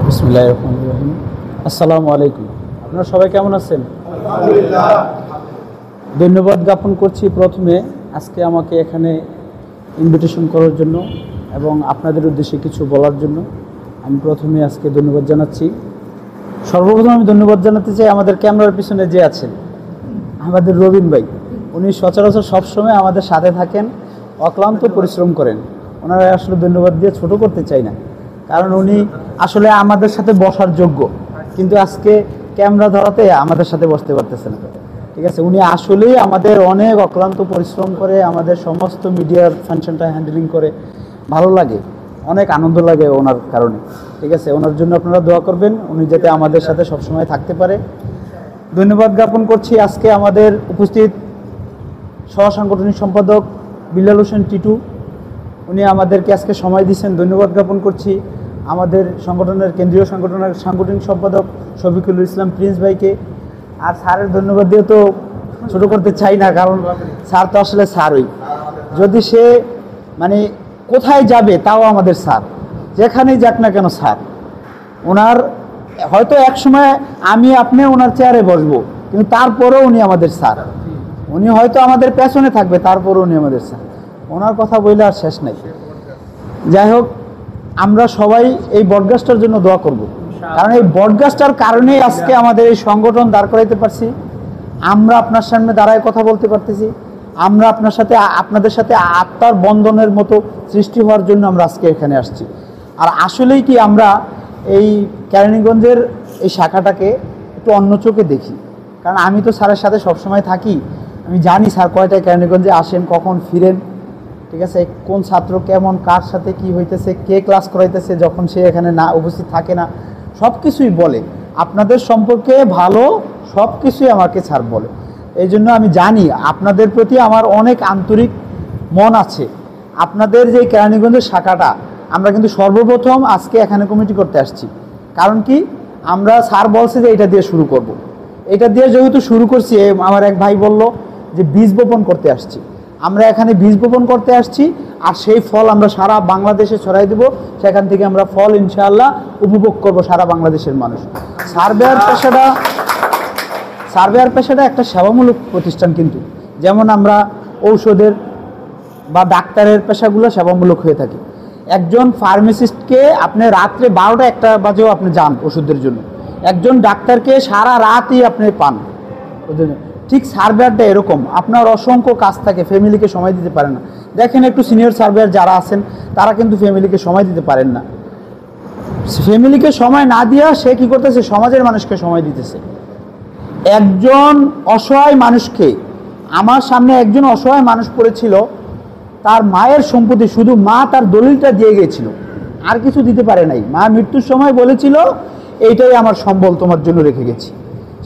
বিসমিল্লাহির রহমানির রহিম। আসসালামু আলাইকুম। আপনারা সবাই কেমন আছেন? আলহামদুলিল্লাহ। ধন্যবাদ জ্ঞাপন করছি প্রথমে আজকে আমাকে এখানে ইনভিটেশন করার জন্য এবং আপনাদের উদ্দেশ্যে কিছু বলার জন্য আমি প্রথমে আজকে ধন্যবাদ জানাচ্ছি। সর্বপ্রথম আমি ধন্যবাদ জানাতে চাই আমাদের ক্যামেরার পিছনে যে আছেন আমাদের রবিন ভাই। উনি সচরাচর সবসময় আমাদের সাথে থাকেন, অক্লান্ত পরিশ্রম করেন। ওনারা আসলে ধন্যবাদ দিয়ে ছোট করতে চাই না, কারণ উনি আসলে আমাদের সাথে বসার যোগ্য, কিন্তু আজকে ক্যামেরা ধরাতে আমাদের সাথে বসতে পারতেছে না। ঠিক আছে, উনি আসলেই আমাদের অনেক অক্লান্ত পরিশ্রম করে আমাদের সমস্ত মিডিয়ার ফাংশনটা হ্যান্ডেলিং করে। ভালো লাগে, অনেক আনন্দ লাগে ওনার কারণে। ঠিক আছে, ওনার জন্য আপনারা দোয়া করবেন, উনি যাতে আমাদের সাথে সবসময় থাকতে পারে। ধন্যবাদ জ্ঞাপন করছি আজকে আমাদের উপস্থিত সহসাংগঠনিক সম্পাদক বিল্লাল হোসেন টিটু, উনি আমাদেরকে আজকে সময় দিচ্ছেন, ধন্যবাদ জ্ঞাপন করছি। আমাদের সংগঠনের কেন্দ্রীয় সাংগঠনিক সম্পাদক শফিকুল ইসলাম প্রিন্স ভাইকে। আর স্যারের ধন্যবাদ দিয়ে তো ছোটো করতে চাই না, কারণ স্যার তো আসলে স্যারই। যদি সে মানে কোথায় যাবে তাও আমাদের স্যার, যেখানেই যাক না কেন স্যার। ওনার হয়তো এক সময় আমি আপনি ওনার চেয়ারে বসবো, কিন্তু তারপরেও উনি আমাদের স্যার। উনি হয়তো আমাদের পেছনে থাকবে, তারপরেও উনি আমাদের স্যার। ওনার কথা বললে আর শেষ নাই। যাই হোক, আমরা সবাই এই বটগাছটার জন্য দোয়া করব, কারণ এই বটগাছটার কারণেই আজকে আমাদের এই সংগঠন দাঁড় করাইতে পারছি। আমরা আপনার সামনে দাঁড়ায় কথা বলতে পারতেছি। আমরা আপনাদের সাথে আত্মার বন্ধনের মতো সৃষ্টি হওয়ার জন্য আমরা আজকে এখানে আসছি। আর আসলেই কি আমরা এই কেরানীগঞ্জের এই শাখাটাকে একটু অন্য চোখে দেখি, কারণ আমি তো স্যারের সাথে সবসময় থাকি। আমি জানি স্যার কয়টায় কেরানীগঞ্জে আসেন, কখন ফিরেন। ঠিক আছে, কোন ছাত্র কেমন, কার সাথে কি হইতেছে, কে ক্লাস করাইতেছে যখন সে এখানে না উপস্থিত থাকে না, সব কিছুই বলে। আপনাদের সম্পর্কে ভালো সব কিছুই আমাকে স্যার বলে। এই জন্য আমি জানি আপনাদের প্রতি আমার অনেক আন্তরিক মন আছে। আপনাদের যে কেরানীগঞ্জের শাখাটা, আমরা কিন্তু সর্বপ্রথম আজকে এখানে কমিটি করতে আসছি। কারণ কি, আমরা স্যার বলছে যে এটা দিয়ে শুরু করব। এটা দিয়ে যেহেতু শুরু করছি, আমার এক ভাই বলল যে বীজ বপন করতে আসছি। আমরা এখানে বীজ বপন করতে আসছি, আর সেই ফল আমরা সারা বাংলাদেশে ছড়াই দেব। সেখান থেকে আমরা ফল ইনশাআল্লাহ উপভোগ করব সারা বাংলাদেশের মানুষ। সার্ভেয়ার পেশাটা একটা সেবামূলক প্রতিষ্ঠান, কিন্তু যেমন আমরা ঔষধের বা ডাক্তারের পেশাগুলো সেবামূলক হয়ে থাকে। একজন ফার্মাসিস্টকে আপনি রাত্রে 12টা-1টা বাজেও আপনি যান ওষুধের জন্য, একজন ডাক্তারকে সারা রাতই আপনি পান। ঠিক সার্ভেয়ারটা এরকম, আপনার অসংখ্য কাজ থাকে, ফ্যামিলিকে সময় দিতে পারেন না। দেখেন একটু সিনিয়র সার্ভেয়ার যারা আছেন তারা কিন্তু ফ্যামিলিকে সময় দিতে পারেন না। ফ্যামিলিকে সময় না দিয়া সে কি করতেছে, সমাজের মানুষকে সময় দিতেছে। একজন অসহায় মানুষকে, আমার সামনে একজন অসহায় মানুষ পড়েছিল, তার মায়ের সম্পত্তি শুধু মা তার দলিলটা দিয়ে গিয়েছিল, আর কিছু দিতে পারে নাই। মা মৃত্যুর সময় বলেছিল এইটাই আমার সম্বল, তোমার জন্য রেখে গেছি।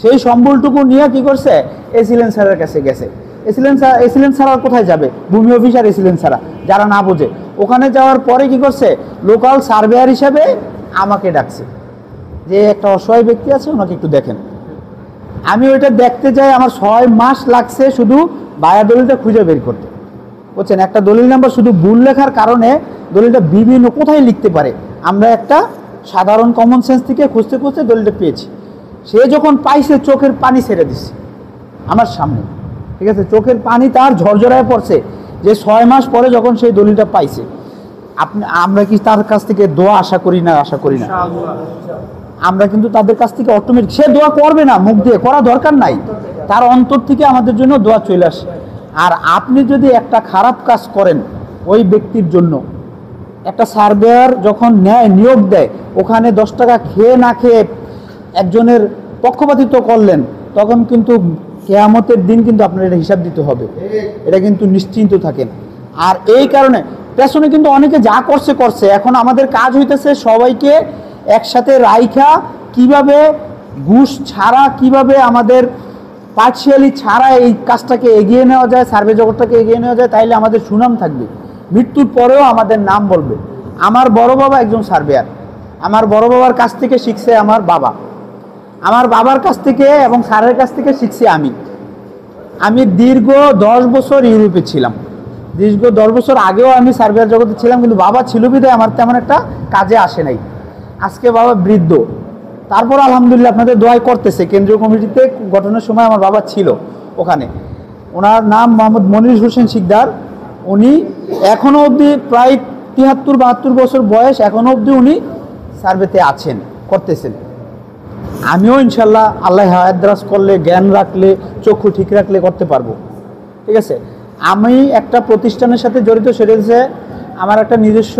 সেই সম্বলটুকু নিয়ে কি করছে, এসিলেন স্যারের কাছে গেছে। এসিলেন স্যার আর কোথায় যাবে, ভূমি অফিসার এসিলেন স্যারা যারা না বোঝে, ওখানে যাওয়ার পরে কি করছে, লোকাল সার্ভেয়ার হিসাবে আমাকে ডাকছে যে একটা অসহায় ব্যক্তি আছে, ওনাকে একটু দেখেন। আমি ওইটা দেখতে যাই, আমার 6 মাস লাগছে শুধু বায়া দলিলটা খুঁজে বের করতে। বুঝছেন, একটা দলিল নাম্বার শুধু ভুল লেখার কারণে দলিলটা বিভিন্ন কোথায় লিখতে পারে, আমরা একটা সাধারণ কমন সেন্স থেকে খুঁজতে খুঁজতে দলিলটা পেয়েছি। সে যখন পাইছে চোখের পানি ছেড়ে দিচ্ছে আমার সামনে। ঠিক আছে, চোখের পানি তার ঝরঝরায় পড়ছে যে 6 মাস পরে যখন সেই দলিলটা পাইছে। আমরা কি তার কাছ থেকে দোয়া আশা করি না? আমরা কিন্তু তাদের কাছ থেকে অটোমেটিক, সে দোয়া করবে না মুখ দিয়ে, করা দরকার নাই, তার অন্তর থেকে আমাদের জন্য দোয়া চলে আসে। আর আপনি যদি একটা খারাপ কাজ করেন ওই ব্যক্তির জন্য, একটা সার্ভেয়ার যখন নিয়োগ দেয়, ওখানে 10 টাকা খেয়ে না খেয়ে একজনের পক্ষপাতিত্ব করলেন, তখন কিন্তু কিয়ামতের দিন কিন্তু আপনার এটা হিসাব দিতে হবে। এটা কিন্তু নিশ্চিন্ত থাকেন। আর এই কারণে পেছনে কিন্তু অনেকে যা করছে, এখন আমাদের কাজ হইতেছে সবাইকে একসাথে রাইখা কিভাবে ঘুষ ছাড়া, কিভাবে আমাদের পার্সিয়ালি ছাড়া এই কাজটাকে এগিয়ে নেওয়া যায়, সার্ভে জগৎটাকে এগিয়ে নেওয়া যায়, তাইলে আমাদের সুনাম থাকবে, মৃত্যুর পরেও আমাদের নাম বলবে। আমার বড় বাবা একজন সার্ভেয়ার, আমার বড় বাবার কাছ থেকে শিখছে আমার বাবা, আমার বাবার কাছ থেকে এবং স্যারের কাছ থেকে শিখছি আমি দীর্ঘ 10 বছর ইউরোপে ছিলাম। দীর্ঘ 10 বছর আগেও আমি সার্ভেয়ার জগতে ছিলাম, কিন্তু বাবা ছিল বিধায় আমার তেমন একটা কাজে আসে নাই। আজকে বাবা বৃদ্ধ, তারপর আলহামদুলিল্লাহ আপনাদের দোয়াই করতেছে। কেন্দ্রীয় কমিটিতে গঠনের সময় আমার বাবা ছিল ওখানে। ওনার নাম মোহাম্মদ মনির হোসেন শিকদার। উনি এখনও অবধি প্রায় 73-72 বছর বয়স, এখনও অবধি উনি সার্ভেতে আছেন, করতেছেন। আমিও ইনশাল্লাহ আল্লাহ হায়াত দারাজ করলে, জ্ঞান রাখলে, চক্ষু ঠিক রাখলে করতে পারবো। ঠিক আছে, আমি একটা প্রতিষ্ঠানের সাথে জড়িত, সেটা হচ্ছে আমার একটা নিজস্ব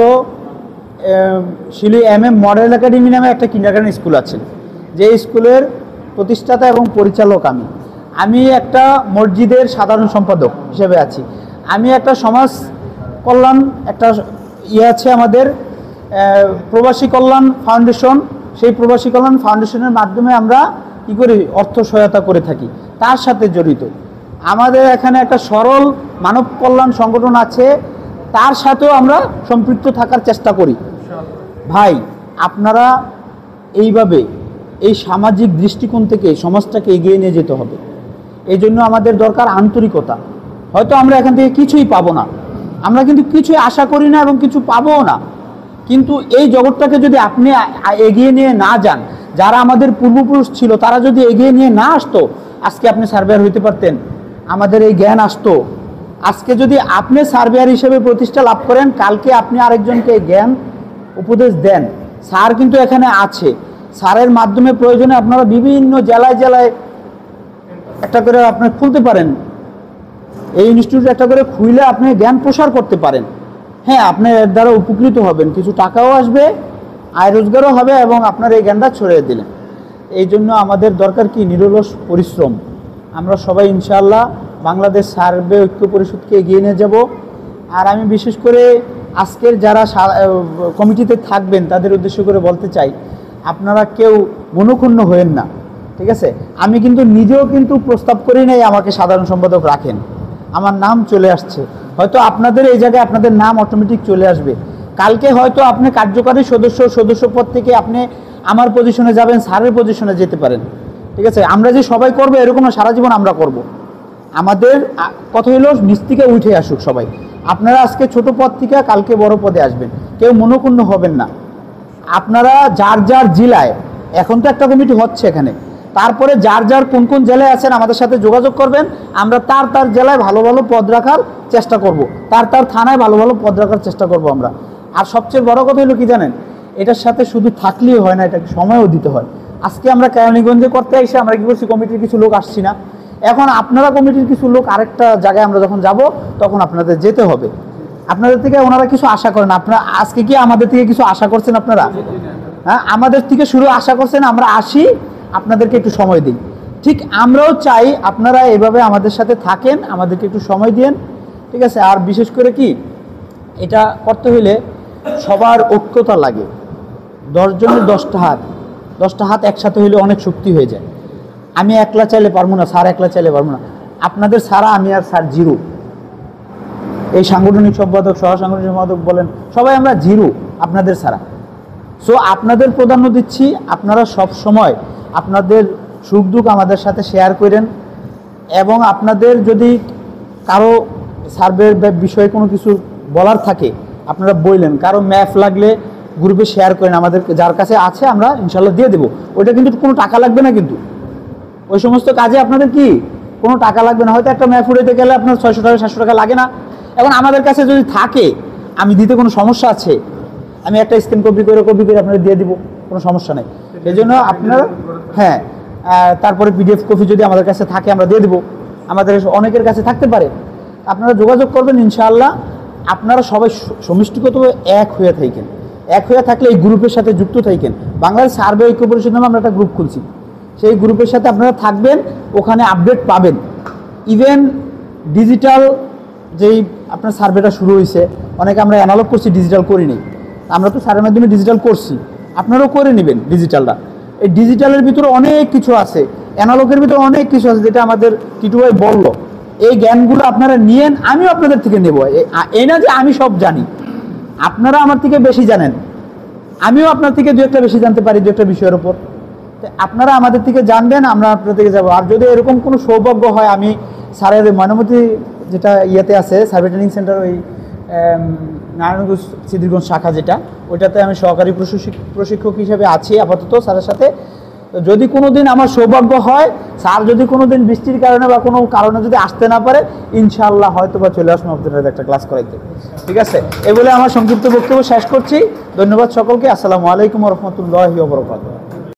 শিলি MM মডেল একাডেমি নামে একটা কিন্ডারগার্টেন স্কুল আছে, যে স্কুলের প্রতিষ্ঠাতা এবং পরিচালক আমি একটা মসজিদের সাধারণ সম্পাদক হিসেবে আছি। আমি একটা সমাজ কল্যাণ একটা আছে আমাদের প্রবাসী কল্যাণ ফাউন্ডেশন, সেই প্রবাসী কল্যাণ ফাউন্ডেশনের মাধ্যমে আমরা কী করি, অর্থ সহায়তা করে থাকি, তার সাথে জড়িত। আমাদের এখানে একটা সরল মানব কল্যাণ সংগঠন আছে, তার সাথেও আমরা সম্পৃক্ত থাকার চেষ্টা করি। ভাই, আপনারা এইভাবে এই সামাজিক দৃষ্টিকোণ থেকে সমাজটাকে এগিয়ে নিয়ে যেতে হবে। এই জন্য আমাদের দরকার আন্তরিকতা। হয়তো আমরা এখান থেকে কিছুই পাবো না, আমরা কিন্তু কিছুই আশা করি না এবং কিছু পাবও না, কিন্তু এই জগৎটাকে যদি আপনি এগিয়ে নিয়ে না যান, যারা আমাদের পূর্বপুরুষ ছিল তারা যদি এগিয়ে নিয়ে না আসতো, আজকে আপনি সার্ভেয়ার হইতে পারতেন, আমাদের এই জ্ঞান আসতো। আজকে যদি আপনি সার্ভেয়ার হিসেবে প্রতিষ্ঠা লাভ করেন, কালকে আপনি আরেকজনকে জ্ঞান উপদেশ দেন। স্যার কিন্তু এখানে আছে, স্যারের মাধ্যমে প্রয়োজনে আপনারা বিভিন্ন জেলায় জেলায় একটা করে আপনি খুলতে পারেন, এই ইনস্টিটিউট একটা করে খুলে আপনি জ্ঞান প্রসার করতে পারেন। হ্যাঁ, আপনি এর দ্বারা উপকৃত হবেন, কিছু টাকাও আসবে, আয় রোজগারও হবে, এবং আপনার এই জ্ঞানটা ছড়িয়ে দিলেন। এই জন্য আমাদের দরকার কি, নিরলস পরিশ্রম। আমরা সবাই ইনশাআল্লাহ বাংলাদেশ সার্ভে ঐক্য পরিষদকে এগিয়ে নিয়ে যাব। আর আমি বিশেষ করে আজকের যারা কমিটিতে থাকবেন তাদের উদ্দেশ্য করে বলতে চাই, আপনারা কেউ মনোক্ষুণ্ণ হয়েন না। ঠিক আছে, আমি কিন্তু নিজেও কিন্তু প্রস্তাব করি নাই আমাকে সাধারণ সম্পাদক রাখেন, আমার নাম চলে আসছে। হয়তো আপনাদের এই জায়গায় আপনাদের নাম অটোমেটিক চলে আসবে, কালকে হয়তো আপনি কার্যকারী সদস্য পদ থেকে আপনি আমার পজিশনে যাবেন, স্যারের পজিশনে যেতে পারেন। ঠিক আছে, আমরা যে সবাই করবো এরকম না, সারা জীবন আমরা করব। আমাদের কথা হলো নিচ থেকে উঠে আসুক সবাই। আপনারা আজকে ছোট পদ থেকে কালকে বড় পদে আসবেন, কেউ মনোক্ষুণ্ণ হবেন না। আপনারা যার যার জেলায়, এখন তো একটা কমিটি হচ্ছে এখানে, তারপরে যার যার কোন কোন জেলায় আছেন আমাদের সাথে যোগাযোগ করবেন। আমরা তার জেলায় ভালো ভালো পদ রাখার চেষ্টা করব, তার থানায় ভালো ভালো পদ রাখার চেষ্টা করব আমরা। আর সবচেয়ে বড় কথা হলো কি জানেন, এটার সাথে শুধু থাকলেই হয় না, এটাকে সময়ও দিতে হয়। আজকে আমরা কেরানীগঞ্জে করতে এসে আমরা কি করছি, কমিটির কিছু লোক আসছি না, এখন আপনারা কমিটির কিছু লোক আরেকটা জায়গায় আমরা যখন যাব তখন আপনাদের যেতে হবে। আপনাদের থেকে ওনারা কিছু আশা করেন, আপনারা আজকে কি আমাদের থেকে কিছু আশা করছেন? আপনারা হ্যাঁ, আমাদের থেকে শুরু আশা করছেন, আমরা আসি, আপনাদেরকে একটু সময় দিই। ঠিক আমরাও চাই আপনারা এভাবে আমাদের সাথে থাকেন, আমাদেরকে একটু সময় দিন। ঠিক আছে, আর বিশেষ করে কি, এটা করতে হইলে সবার ঐক্যতা লাগে। 10 জনের 10টা হাত একসাথে হইলে অনেক শক্তি হয়ে যায়। আমি একলা চাইলে পারবো না, স্যার একলা চাইলে পারবো না, আপনাদের ছাড়া আমি আর স্যার জিরো। এই সাংগঠনিক সম্পাদক, সহ সাংগঠনিক সম্পাদক বলেন, সবাই আমরা জিরো আপনাদের ছাড়া। সো আপনাদের প্রাধান্য দিচ্ছি, আপনারা সব সময় আপনাদের সুখ দুঃখ আমাদের সাথে শেয়ার করেন, এবং আপনাদের যদি কারো সার্ভের বিষয়ে কোনো কিছু বলার থাকে আপনারা বললেন, কারো ম্যাপ লাগলে গ্রুপে শেয়ার করেন, আমাদের যার কাছে আছে আমরা ইনশাল্লাহ দিয়ে দেবো। ওইটা কিন্তু কোনো টাকা লাগবে না, কিন্তু ওই সমস্ত কাজে আপনাদের কি কোনো টাকা লাগবে না। হয়তো একটা ম্যাপ উড়াইতে গেলে আপনার 600 টাকা 700 টাকা লাগে না। এখন আমাদের কাছে যদি থাকে, আমি দিতে কোনো সমস্যা আছে, আমি একটা স্ক্যান কপি করে আপনাদের দিয়ে দিব, কোনো সমস্যা নেই। এই জন্য আপনারা হ্যাঁ, তারপরে PDF কপি যদি আমাদের কাছে থাকে আমরা দিয়ে দেবো, আমাদের অনেকের কাছে থাকতে পারে। আপনারা যোগাযোগ করবেন ইনশাআল্লাহ। আপনারা সবাই সমষ্টিগতভাবে এক হয়ে থাকেন, এক হয়ে থাকলে এই গ্রুপের সাথে যুক্ত থাকেন। বাংলাদেশ সার্ভে ঐক্য পরিষদ নামে আমরা একটা গ্রুপ খুলছি, সেই গ্রুপের সাথে আপনারা থাকবেন, ওখানে আপডেট পাবেন। ইভেন ডিজিটাল যেই আপনার সার্ভেটা শুরু হয়েছে, অনেকে আমরা অ্যানালগ করছি, ডিজিটাল করিনি। আমরা তো সার্ভের মাধ্যমে ডিজিটাল করছি, আপনারাও করে নেবেন ডিজিটালটা। এই ডিজিটালের ভিতরে অনেক কিছু আছে, অ্যানালগের ভিতরে অনেক কিছু আছে, যেটা আমাদের টিটু ভাই বললো। এই জ্ঞানগুলো আপনারা নিয়েন, আমিও আপনাদের থেকে নেব। এই না যে আমি সব জানি, আপনারা আমার থেকে বেশি জানেন, আমিও আপনার থেকে 2-1টা বেশি জানতে পারি 2-1টা বিষয়ের উপর। আপনারা আমাদের থেকে জানবেন, আমরা আপনার থেকে যাবো। আর যদি এরকম কোনো সৌভাগ্য হয়, আমি স্যারের ময়নামতি যেটা ইয়েতে আছে সার্ভে ট্রেনিং সেন্টার, ওই নারায়ণগঞ্জ সিদ্ধিরগঞ্জ শাখা যেটা, ওইটাতে আমি সহকারী প্রশিক্ষক হিসেবে আছি আপাতত স্যারের সাথে। তো যদি কোনো দিন আমার সৌভাগ্য হয়, স্যার যদি কোনো দিন বৃষ্টির কারণে বা কোনো কারণে যদি আসতে না পারে, ইনশাআল্লাহ হয়তো বা চলে আসবো আপনাদের একটা ক্লাস করাইতে। ঠিক আছে, এ বলে আমার সংক্ষিপ্ত বক্তব্য শেষ করছি। ধন্যবাদ সকলকে। আসসালামু আলাইকুম ওয়া রাহমাতুল্লাহি ওয়া বারাকাতুহু।